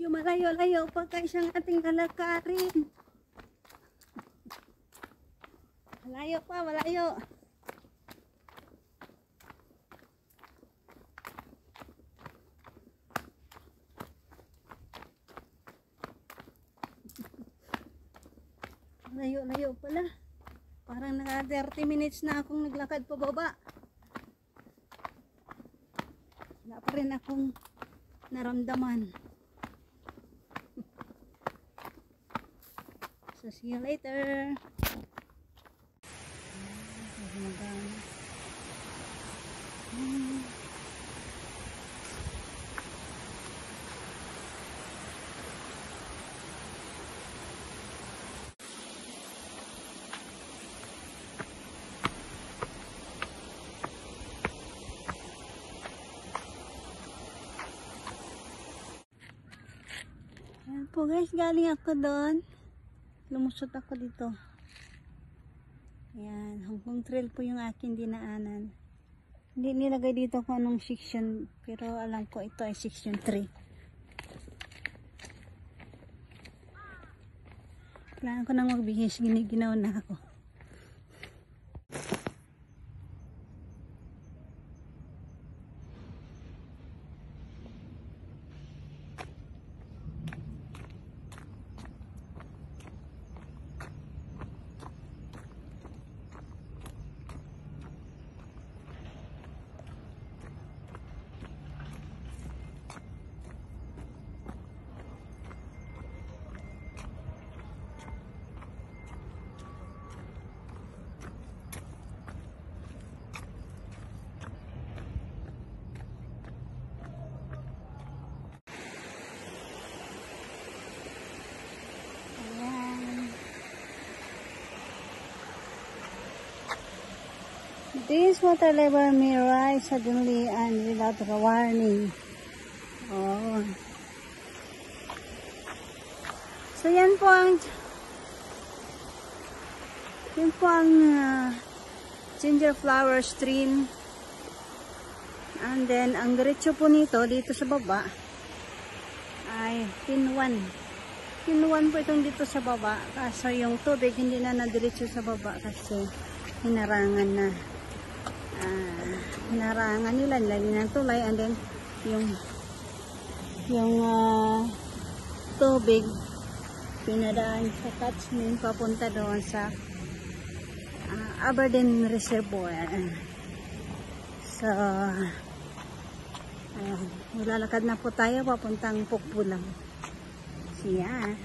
Medyo malayo-layo pa guys ang ating lalakarin. Malayo pa, malayo. Layo-layo pala. Parang naka 30 minutes na akong naglakad pababa. Wala pa rin akong naramdaman. So see you later. Ayan po guys, galing ako doon. Lumusot ako dito. Ayan, Hong Kong Trail po yung aking dinaanan. Hindi nilagay dito kung anong section, pero alam ko ito ay section 3. Kailangan ko nang magbihis, giniginaw na ako. This water level may rise suddenly and without warning. Oh. So yan po ang ginger flower stream. And then ang diretso po nito dito sa baba ay Kinwan. Kinwan po itong dito sa baba. Kaso yung tubig hindi na nadiretso sa baba kasi hinarangan na. Hinarangan nila, nilagyan ng tulay, and then yung tubig pinadaan sa catchment papunta doon sa Aberdeen Reservoir. So maglalakad na po tayo papuntang Pukpulang. Siya.